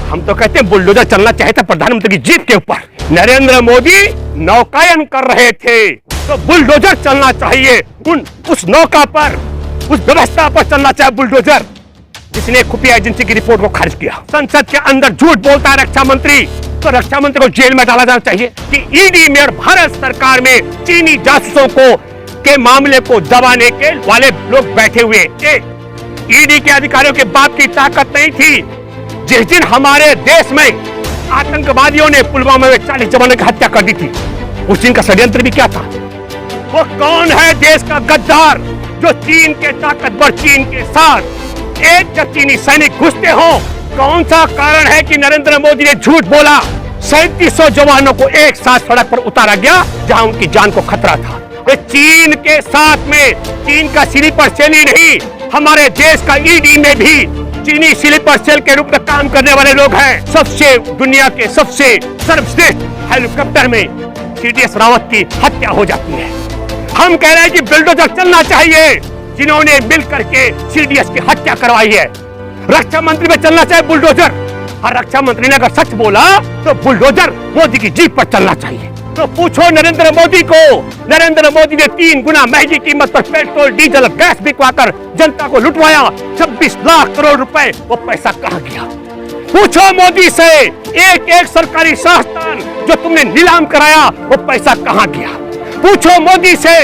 हम तो कहते हैं बुलडोजर चलना चाहिए था प्रधानमंत्री की जीप के ऊपर। नरेंद्र मोदी नौकायन कर रहे थे तो बुलडोजर चलना चाहिए उस नौका पर, उस व्यवस्था पर चलना चाहिए बुलडोजर जिसने खुफिया एजेंसी की रिपोर्ट को खारिज किया। संसद के अंदर झूठ बोलता है रक्षा मंत्री, तो रक्षा मंत्री को जेल में डाला जाना चाहिए कि ईडी में और भारत सरकार में चीनी जासूसों के मामले को दबाने के वाले लोग बैठे हुए। ईडी के अधिकारियों के बाप की ताकत नहीं थी। जिस दिन हमारे देश में आतंकवादियों ने पुलवामा में 40 जवानों की हत्या कर दी थी, उस दिन का षड्यंत्र भी क्या था? वो कौन है देश का गद्दार जो चीन के ताकतवर चीन के साथ एक जब चीनी सैनिक घुसते हो? कौन सा कारण है कि नरेंद्र मोदी ने झूठ बोला? 3700 जवानों को एक साथ सड़क पर उतारा गया जहां उनकी जान को खतरा था। वे चीन के साथ में चीन का स्लीपर सेल ही नहीं, हमारे देश का ईडी में भी चीनी स्लीपर सेल के रूप में काम करने वाले लोग हैं। सबसे दुनिया के सबसे सर्वश्रेष्ठ हेलीकॉप्टर में सीडीएस रावत की हत्या हो जाती है। हम कह रहे हैं कि बुलडोजर चलना चाहिए जिन्होंने मिलकर के सीडीएस की हत्या करवाई है। रक्षा मंत्री में चलना चाहिए बुलडोजर, और रक्षा मंत्री ने अगर सच बोला तो बुलडोजर मोदी की जीप पर चलना चाहिए। तो पूछो नरेंद्र मोदी को, नरेंद्र मोदी ने 3 गुना महंगी कीमत पर पेट्रोल डीजल गैस बिकवाकर जनता को लुटवाया। 26 लाख करोड़ रुपए, वो पैसा कहां गया? पूछो मोदी से, एक सरकारी संस्थान जो तुमने नीलाम कराया वो पैसा कहां गया? पूछो मोदी से,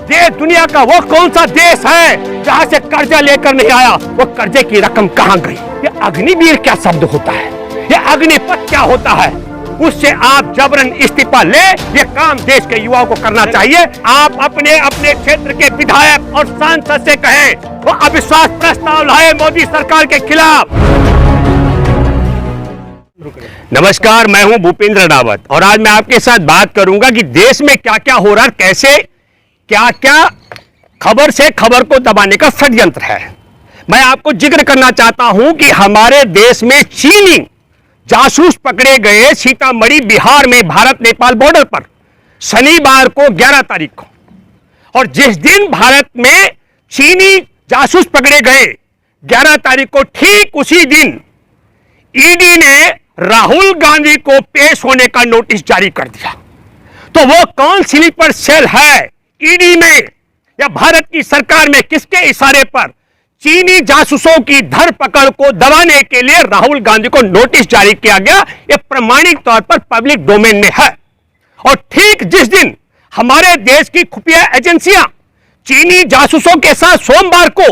ये दुनिया का वो कौन सा देश है जहां से कर्जा लेकर नहीं आया, वो कर्जे की रकम कहां गई? ये अग्निवीर क्या शब्द होता है? ये अग्निपथ क्या होता है? उससे आप जबरन इस्तीफा ले, ये काम देश के युवाओं को करना चाहिए। आप अपने अपने क्षेत्र के विधायक और सांसद से कहें वो अविश्वास प्रस्ताव लाए मोदी सरकार के खिलाफ। नमस्कार, मैं हूं भूपेंद्र रावत और आज मैं आपके साथ बात करूंगा कि देश में क्या क्या हो रहा है, कैसे क्या क्या खबर से खबर को दबाने का षड्यंत्र है। मैं आपको जिक्र करना चाहता हूं कि हमारे देश में चीनी जासूस पकड़े गए सीतामढ़ी बिहार में भारत नेपाल बॉर्डर पर शनिवार को 11 तारीख को, और जिस दिन भारत में चीनी जासूस पकड़े गए 11 तारीख को, ठीक उसी दिन ईडी ने राहुल गांधी को पेश होने का नोटिस जारी कर दिया। तो वो कौन स्लीपर सेल है ईडी में या भारत की सरकार में? किसके इशारे पर चीनी जासूसों की धरपकड़ को दबाने के लिए राहुल गांधी को नोटिस जारी किया गया? यह प्रमाणिक तौर पर पब्लिक डोमेन में है। और ठीक जिस दिन हमारे देश की खुफिया एजेंसियां चीनी जासूसों के साथ सोमवार को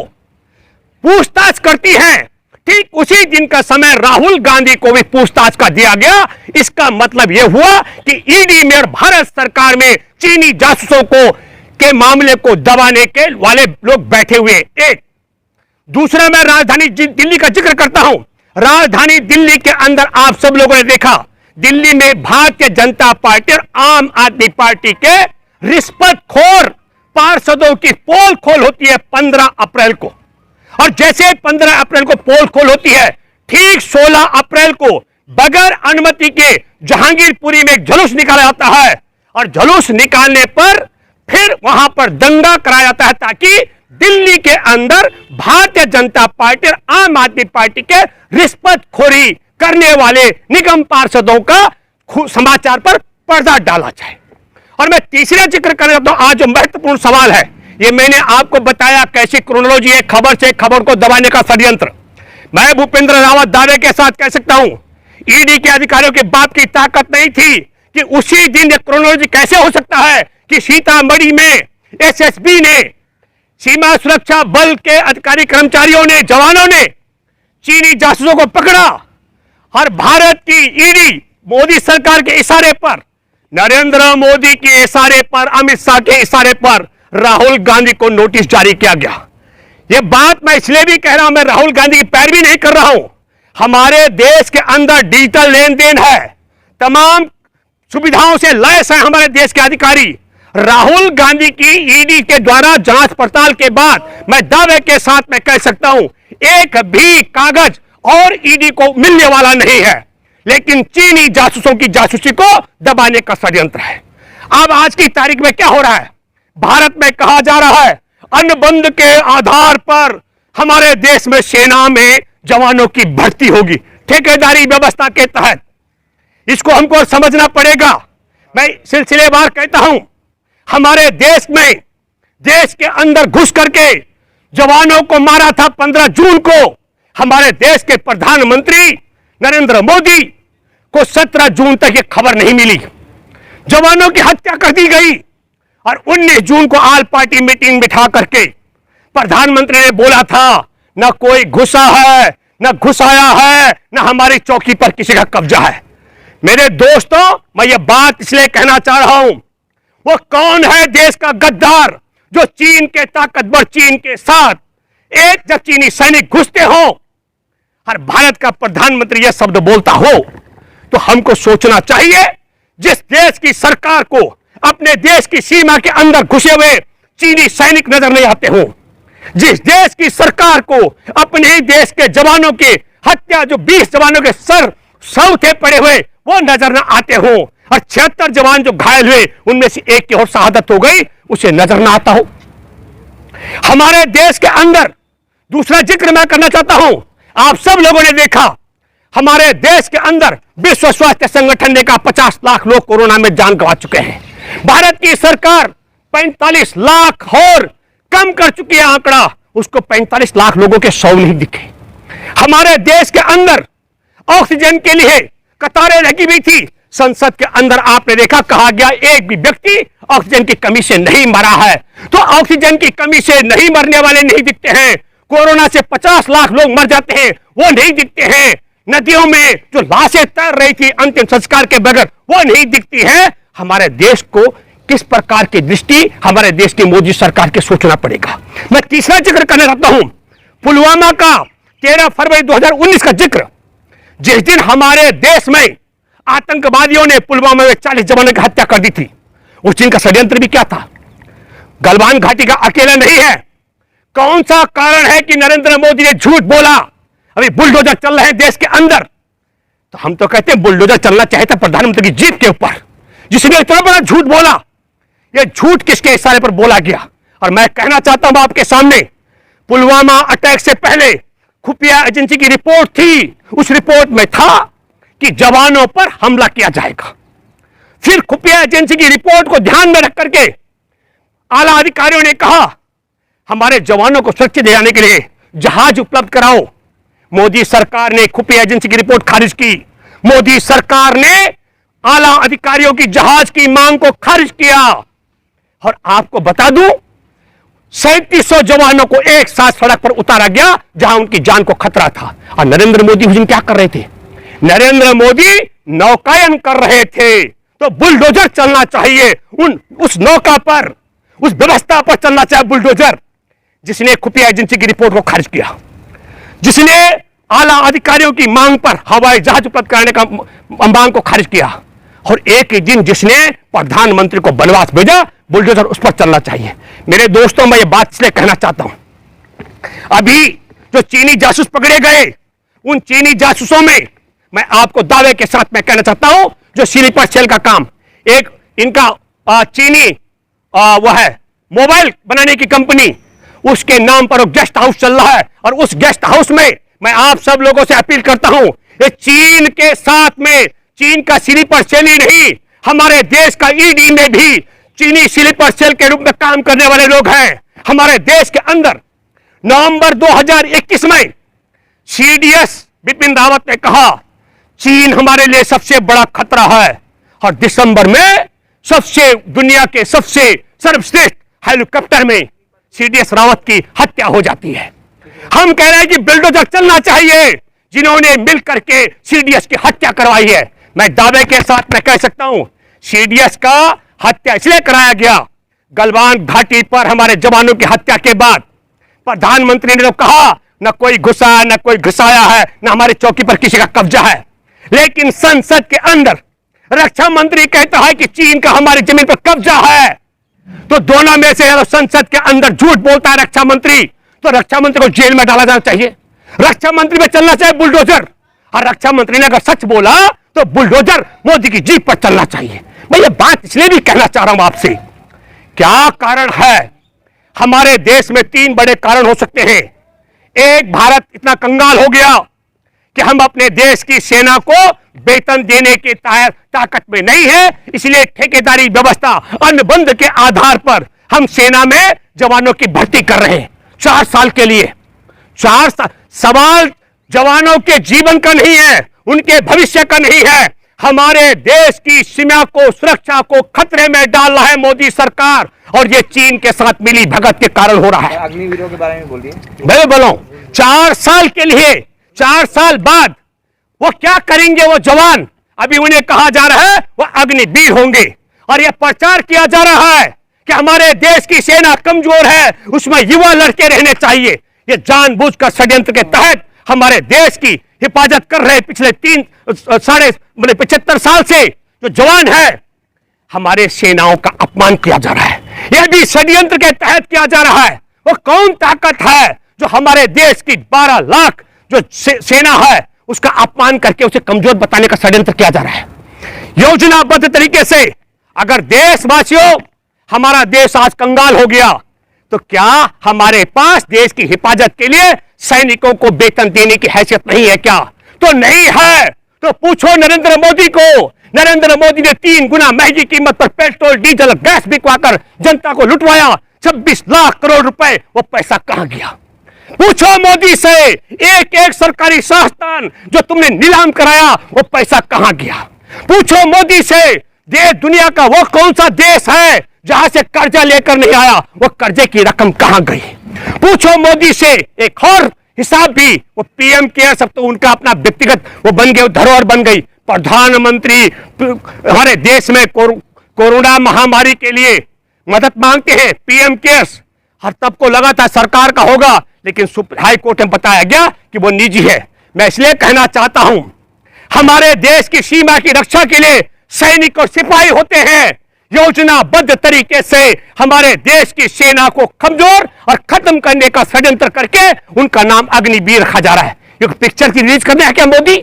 पूछताछ करती हैं, ठीक उसी दिन का समय राहुल गांधी को भी पूछताछ का दिया गया। इसका मतलब यह हुआ कि ईडी में और भारत सरकार में चीनी जासूसों के मामले को दबाने के वाले लोग बैठे हुए। एक दूसरा, मैं राजधानी दिल्ली का जिक्र करता हूं। राजधानी दिल्ली के अंदर आप सब लोगों ने देखा, दिल्ली में भारतीय जनता पार्टी और आम आदमी पार्टी के रिश्वतखोर पार्षदों की पोल खोल होती है 15 अप्रैल को। और जैसे 15 अप्रैल को पोल खोल होती है, ठीक 16 अप्रैल को बगैर अनुमति के जहांगीरपुरी में एक जुलूस निकाला जाता है, और जुलूस निकालने पर फिर वहां पर दंगा कराया जाता है ताकि दिल्ली के अंदर भारतीय जनता पार्टी और आम आदमी पार्टी के रिश्वतखोरी करने वाले निगम पार्षदों का समाचार पर पर्दा डाला जाए। और मैं तीसरा जिक्र करना चाहता हूं, आज जो महत्वपूर्ण सवाल है, ये मैंने आपको बताया कैसी क्रोनोलॉजी है खबर से खबर को दबाने का षड्यंत्र। मैं भूपेंद्र रावत दावे के साथ कह सकता हूं, ईडी के अधिकारियों के बाप की ताकत नहीं थी कि उसी दिन ये क्रोनोलॉजी कैसे हो सकता है कि सीतामढ़ी में एसएसबी ने, सीमा सुरक्षा बल के अधिकारी कर्मचारियों ने, जवानों ने चीनी जासूसों को पकड़ा, और भारत की ईडी मोदी सरकार के इशारे पर, नरेंद्र मोदी के इशारे पर, अमित शाह के इशारे पर राहुल गांधी को नोटिस जारी किया गया। यह बात मैं इसलिए भी कह रहा हूं, मैं राहुल गांधी की पैरवी नहीं कर रहा हूं। हमारे देश के अंदर डिजिटल लेन देन है, तमाम सुविधाओं से लैस है हमारे देश के अधिकारी। राहुल गांधी की ईडी के द्वारा जांच पड़ताल के बाद मैं दावे के साथ मैं कह सकता हूं, एक भी कागज और ईडी को मिलने वाला नहीं है, लेकिन चीनी जासूसों की जासूसी को दबाने का षड्यंत्र है। अब आज की तारीख में क्या हो रहा है? भारत में कहा जा रहा है अनुबंध के आधार पर हमारे देश में सेना में जवानों की भर्ती होगी। ठेकेदारी व्यवस्था के तहत। इसको हमको समझना पड़ेगा। मैं सिलसिलेवार कहता हूं, हमारे देश में, देश के अंदर घुस करके जवानों को मारा था 15 जून को। हमारे देश के प्रधानमंत्री नरेंद्र मोदी को 17 जून तक ये खबर नहीं मिली। जवानों की हत्या कर दी गई और 19 जून को ऑल पार्टी मीटिंग बिठा करके प्रधानमंत्री ने बोला था, न कोई घुसा है, न घुसाया है, न हमारी चौकी पर किसी का कब्जा है। मेरे दोस्तों, मैं ये बात इसलिए कहना चाह रहा हूं, वो कौन है देश का गद्दार जो चीन के ताकतवर चीन के साथ एक जब चीनी सैनिक घुसते हो और भारत का प्रधानमंत्री यह शब्द बोलता हो, तो हमको सोचना चाहिए। जिस देश की सरकार को अपने देश की सीमा के अंदर घुसे हुए चीनी सैनिक नजर नहीं आते हो, जिस देश की सरकार को अपने ही देश के जवानों की हत्या, जो 20 जवानों के सर थे पड़े हुए, वो नजर न आते हो, और 76 जवान जो घायल हुए उनमें से एक की और शहादत हो गई, उसे नजर न आता हो। हमारे देश के अंदर दूसरा जिक्र मैं करना चाहता हूं। आप सब लोगों ने देखा, हमारे देश के अंदर विश्व स्वास्थ्य संगठन ने कहा 50 लाख लोग कोरोना में जान गंवा चुके हैं। भारत की सरकार 45 लाख और कम कर चुकी है आंकड़ा, उसको 45 लाख लोगों के 100 नहीं दिखे। हमारे देश के अंदर ऑक्सीजन के लिए कतारें लगी हुई थी। संसद के अंदर आपने देखा, कहा गया एक भी व्यक्ति ऑक्सीजन की कमी से नहीं मरा है। तो ऑक्सीजन की कमी से नहीं मरने वाले नहीं दिखते हैं, कोरोना से 50 लाख लोग मर जाते हैं वो नहीं दिखते हैं, नदियों में जो लाशें तैर रही थी अंतिम संस्कार के बगैर वो नहीं दिखती है। हमारे देश को किस प्रकार की दृष्टि हमारे देश की मोदी सरकार के सोचना पड़ेगा। मैं तीसरा जिक्र करना चाहता हूं, पुलवामा का 13 फरवरी 2019 का जिक्र, जिस दिन हमारे देश में आतंकवादियों ने पुलवामा में 40 जवानों की हत्या कर दी थी, उस दिन का षड्यंत्र भी क्या था? गलवान घाटी का अकेला नहीं है। कौन सा कारण है कि नरेंद्र मोदी ने झूठ बोला? अभी बुलडोजर चल रहे हैं देश के अंदर, तो हम तो कहते हैं बुलडोजर चलना चाहिए था प्रधानमंत्री की जीप के ऊपर, जिसने इतना बड़ा झूठ बोला। यह झूठ किसके इशारे पर बोला गया? और मैं कहना चाहता हूं आपके सामने, पुलवामा अटैक से पहले खुफिया एजेंसी की रिपोर्ट थी, उस रिपोर्ट में था कि जवानों पर हमला किया जाएगा। फिर खुफिया एजेंसी की रिपोर्ट को ध्यान में रख करके आला अधिकारियों ने कहा हमारे जवानों को सुरक्षा दिलाने के लिए जहाज उपलब्ध कराओ। मोदी सरकार ने खुफिया एजेंसी की रिपोर्ट खारिज की। मोदी सरकार ने आला अधिकारियों की जहाज की मांग को खारिज किया। और आपको बता दूं, 3700 जवानों को एक साथ सड़क पर उतारा गया जहां उनकी जान को खतरा था। और नरेंद्र मोदी उस दिन क्या कर रहे थे? नरेंद्र मोदी नौकायन कर रहे थे। तो बुलडोजर चलना चाहिए उस नौका पर, उस व्यवस्था पर चलना चाहिए बुलडोजर, जिसने खुफिया एजेंसी की रिपोर्ट को खारिज किया, जिसने आला अधिकारियों की मांग पर हवाई जहाज उपलब्ध कराने का मांग को खारिज किया, और एक ही दिन जिसने प्रधानमंत्री को बनवास भेजा, बुलडोजर उस पर चलना चाहिए। मेरे दोस्तों, मैं ये बात इसलिए कहना चाहता हूं, अभी जो चीनी जासूस पकड़े गए, उन चीनी जासूसों में मैं आपको दावे के साथ मैं कहना चाहता हूं, जो स्लीपर सेल का काम, एक इनका चीनी वो है मोबाइल बनाने की कंपनी, उसके नाम पर गेस्ट हाउस चल रहा है। और उस गेस्ट हाउस में मैं आप सब लोगों से अपील करता हूं, ये चीन के साथ में चीन का स्लीपर सेल ही नहीं, हमारे देश का ईडी में भी चीनी स्लीपर सेल के रूप में काम करने वाले लोग हैं। हमारे देश के अंदर नवंबर 2021 में सीडीएस बिपिन रावत ने कहा चीन हमारे लिए सबसे बड़ा खतरा है, और दिसंबर में सबसे दुनिया के सबसे सर्वश्रेष्ठ हेलीकॉप्टर में सीडीएस रावत की हत्या हो जाती है। हम कह रहे हैं कि बुलडोजर चलना चाहिए, जिन्होंने मिलकर के सीडीएस की हत्या करवाई है। मैं दावे के साथ मैं कह सकता हूं, सीडीएस का हत्या इसलिए कराया गया, गलवान घाटी पर हमारे जवानों की हत्या के बाद प्रधानमंत्री ने तो कहा न कोई घुसा न कोई घुसाया है, न हमारी चौकी पर किसी का कब्जा है, लेकिन संसद के अंदर रक्षा मंत्री कहता है कि चीन का हमारी जमीन पर कब्जा है। तो दोनों में से संसद के अंदर झूठ बोलता है रक्षा मंत्री, तो रक्षा मंत्री को जेल में डाला जाना चाहिए। रक्षा मंत्री में चलना चाहिए बुलडोजर, और रक्षा मंत्री ने अगर सच बोला तो बुलडोजर मोदी की जीप पर चलना चाहिए। मैं ये बात इसलिए भी कहना चाह रहा हूं आपसे, क्या कारण है? हमारे देश में 3 बड़े कारण हो सकते हैं। एक, भारत इतना कंगाल हो गया कि हम अपने देश की सेना को वेतन देने की ताकत में नहीं है, इसलिए ठेकेदारी व्यवस्था अनुबंध के आधार पर हम सेना में जवानों की भर्ती कर रहे हैं 4 साल के लिए। 4 साल। सवाल जवानों के जीवन का नहीं है, उनके भविष्य का नहीं है। हमारे देश की सीमा को, सुरक्षा को खतरे में डाल रहा है मोदी सरकार, और ये चीन के साथ मिली भगत के कारण हो रहा है। अग्निवीरों के बारे में बोलिए। मैं बोलूं 4 साल के लिए, 4 साल बाद वो क्या करेंगे वो जवान? अभी उन्हें कहा जा रहा है वो अग्निवीर होंगे, और यह प्रचार किया जा रहा है कि हमारे देश की सेना कमजोर है, उसमें युवा लड़के रहने चाहिए। ये जानबूझकर षड्यंत्र के तहत हमारे देश की हिफाजत कर रहे पिछले 75 साल से जो जवान है, हमारे सेनाओं का अपमान किया जा रहा है। यह भी षड्यंत्र के तहत किया जा रहा है। वो कौन ताकत है जो हमारे देश की 12 लाख जो सेना है उसका अपमान करके उसे कमजोर बताने का षड्यंत्र किया जा रहा है योजनाबद्ध तरीके से। अगर देशवासियों, हमारा देश आज कंगाल हो गया, तो क्या हमारे पास देश की हिफाजत के लिए सैनिकों को वेतन देने की हैसियत नहीं है क्या? तो नहीं है तो पूछो नरेंद्र मोदी को। नरेंद्र मोदी ने 3 गुना महंगी कीमत पर पेट्रोल, डीजल, गैस बिकवाकर जनता को लुटवाया। 26 लाख करोड़ रुपए, वो पैसा कहां गया? पूछो मोदी से। एक सरकारी संस्थान जो तुमने नीलाम कराया, वो पैसा कहां गया? पूछो मोदी से। देश दुनिया का वो कौन सा देश है जहां से कर्जा लेकर नहीं आया, वो कर्जे की रकम कहां गई? पूछो मोदी से। एक और हिसाब भी, वो पीएम केयर, सब तो उनका अपना व्यक्तिगत वो बन गए, धरोहर बन गई। प्रधानमंत्री हमारे देश में कोरोना महामारी के लिए मदद मांगते हैं, पीएम केयर्स, हर तब को लगा था सरकार का होगा, लेकिन हाई कोर्ट में बताया गया कि वो निजी है। मैं इसलिए कहना चाहता हूं, हमारे देश की सीमा की रक्षा के लिए सैनिक और सिपाही होते हैं। योजनाबद्ध तरीके से हमारे देश की सेना को कमजोर और खत्म करने का षड्यंत्र करके उनका नाम अग्निवीर रखा जा रहा है। ये पिक्चर की रिलीज करना है क्या मोदी?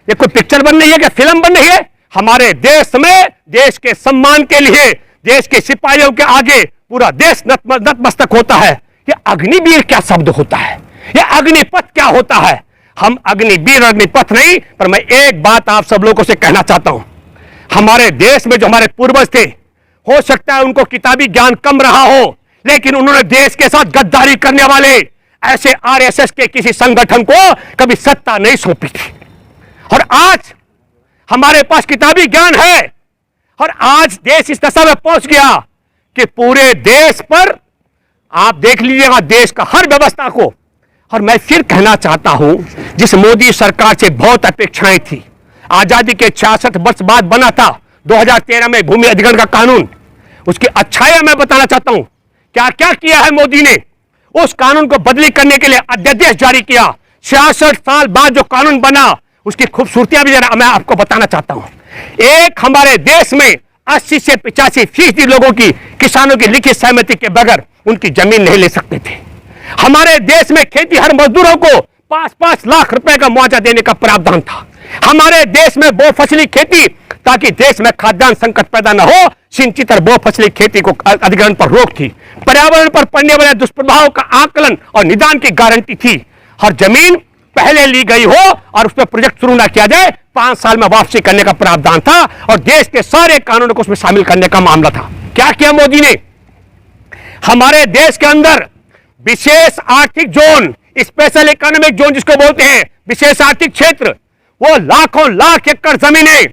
ये कोई पिक्चर बन रही है क्या? फिल्म बन रही है? हमारे देश में देश के सम्मान के लिए, देश के सिपाहियों के आगे पूरा देश नतमस्तक होता है। ये अग्निवीर क्या शब्द होता है? ये अग्निपथ क्या होता है? हम अग्निवीर अग्निपथ नहीं, पर मैं एक बात आप सब लोगों से कहना चाहता हूं। हमारे देश में जो हमारे पूर्वज थे, हो सकता है उनको किताबी ज्ञान कम रहा हो, लेकिन उन्होंने देश के साथ गद्दारी करने वाले ऐसे आरएसएस के किसी संगठन को कभी सत्ता नहीं सौंपी थी। और आज हमारे पास किताबी ज्ञान है, और आज देश इस दशा में पहुंच गया कि पूरे देश पर आप देख लीजिएगा देश का हर व्यवस्था को। और मैं फिर कहना चाहता हूं, जिस मोदी सरकार से बहुत अपेक्षाएं थी, आजादी के 66 वर्ष बाद बना था 2013 में भूमि अधिग्रहण का कानून, उसकी अच्छाइयां मैं बताना चाहता हूं। क्या क्या किया है मोदी ने? उस कानून को बदली करने के लिए अध्यादेश जारी किया। 66 साल बाद जो कानून बना, उसकी खूबसूरतियां भी जरा मैं आपको बताना चाहता हूं। एक, हमारे देश में 80 से 85% लोगों की, किसानों की लिखित सहमति के बगैर उनकी जमीन नहीं ले सकते थे। हमारे देश में खेती हर मजदूरों को 5-5 लाख रुपए का मुआवजा देने का प्रावधान था। हमारे देश में बहुफसली खेती, ताकि देश में खाद्यान्न संकट पैदा न हो, सिंचित और बहुफसली खेती को अधिग्रहण पर रोक थी। पर्यावरण पर पड़ने वाले दुष्प्रभाव का आकलन और निदान की गारंटी थी। हर जमीन पहले ली गई हो और उस पर प्रोजेक्ट शुरू ना किया जाए, 5 साल में वापसी करने का प्रावधान था, और देश के सारे कानूनों को उसमें शामिल करने का मामला था। क्या किया मोदी ने? हमारे देश के अंदर विशेष आर्थिक जोन, स्पेशल इकोनॉमिक जोन जिसको बोलते हैं, विशेष आर्थिक क्षेत्र, वो लाखों लाख एकड़ जमीनें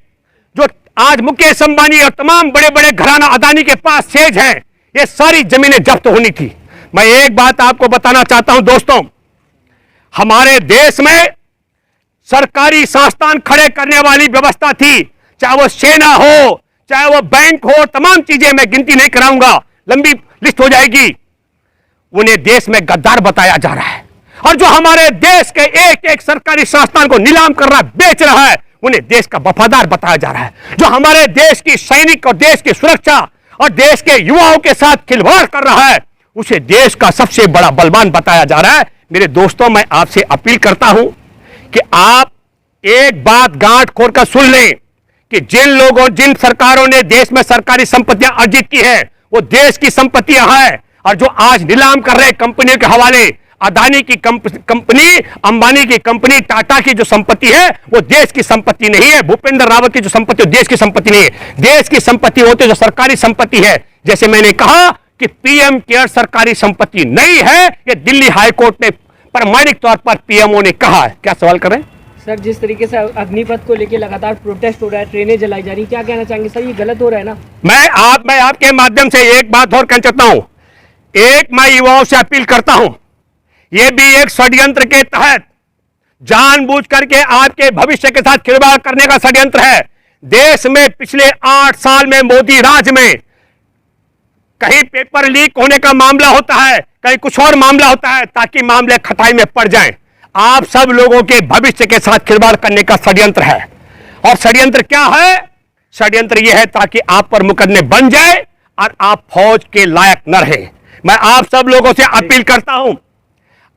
जो आज मुकेश अंबानी और तमाम बड़े बड़े घराना अदानी के पास सेज हैं, ये सारी जमीनें जब्त होनी थी। मैं एक बात आपको बताना चाहता हूं दोस्तों, हमारे देश में सरकारी संस्थान खड़े करने वाली व्यवस्था थी, चाहे वो सेना हो, चाहे वो बैंक हो, तमाम चीजें मैं गिनती नहीं कराऊंगा, लंबी लिस्ट हो जाएगी। उन्हें देश में गद्दार बताया जा रहा है, और जो हमारे देश के एक एक सरकारी संस्थान को नीलाम कर रहा है, बेच रहा है, उन्हें देश का वफादार बताया जा रहा है। जो हमारे देश की सैनिक और देश की सुरक्षा और देश के युवाओं के साथ खिलवाड़ कर रहा है, उसे देश का सबसे बड़ा बलवान बताया जा रहा है। मेरे दोस्तों, मैं आपसे अपील करता हूं कि आप एक बात गांठ खोलकर सुन लें कि जिन सरकारों ने देश में सरकारी संपत्तियां अर्जित की है, वो देश की संपत्तियां हैं, और जो आज नीलाम कर रहे कंपनियों के हवाले अदानी की कंपनी, अंबानी की कंपनी, टाटा की जो संपत्ति है वो देश की संपत्ति नहीं है। भूपेंद्र रावत की जो संपत्ति देश की संपत्ति नहीं है। देश की संपत्ति होती जो सरकारी संपत्ति है। जैसे मैंने कहा कि पीएम केयर सरकारी संपत्ति नहीं है, ये दिल्ली हाईकोर्ट ने प्रमाणिक तौर पर पीएमओ ने कहा है। क्या सवाल कर रहे हैं सर? जिस तरीके से अग्निपथ को लेकर लगातार प्रोटेस्ट हो रहा है, ट्रेनें जलाई जा रही, क्या कहना चाहेंगे सर? ये गलत हो रहा है ना? मैं आपके माध्यम से एक बात और कहना चाहता हूं। मैं युवाओं से अपील करता हूं, यह भी एक षड्यंत्र के तहत जानबूझ करके आपके भविष्य के साथ खिलवाड़ करने का षड्यंत्र है। देश में पिछले 8 साल में मोदी राज में कहीं पेपर लीक होने का मामला होता है, कहीं कुछ और मामला होता है, ताकि मामले खटाई में पड़ जाएं। आप सब लोगों के भविष्य के साथ खिलवाड़ करने का षड्यंत्र है। और षड्यंत्र क्या है? षड्यंत्र यह है ताकि आप पर मुकदमे बन जाए और आप फौज के लायक न रहे। मैं आप सब लोगों से अपील करता हूं,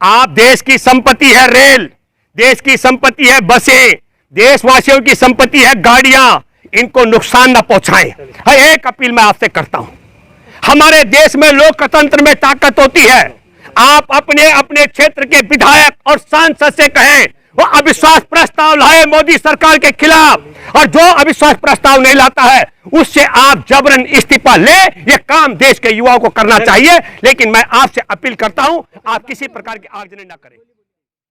आप देश की संपत्ति है रेल, देश की संपत्ति है बसें, देशवासियों की संपत्ति है गाड़ियां, इनको नुकसान न पहुंचाएं। एक अपील मैं आपसे करता हूं, हमारे देश में लोकतंत्र में ताकत होती है। आप अपने अपने क्षेत्र के विधायक और सांसद से कहें वो अविश्वास प्रस्ताव लाए मोदी सरकार के खिलाफ, और जो अविश्वास प्रस्ताव नहीं लाता है उससे आप जबरन इस्तीफा ले। ये काम देश के युवाओं को करना चाहिए। लेकिन मैं आपसे अपील करता हूं, आप किसी प्रकार की आगजनी न करें।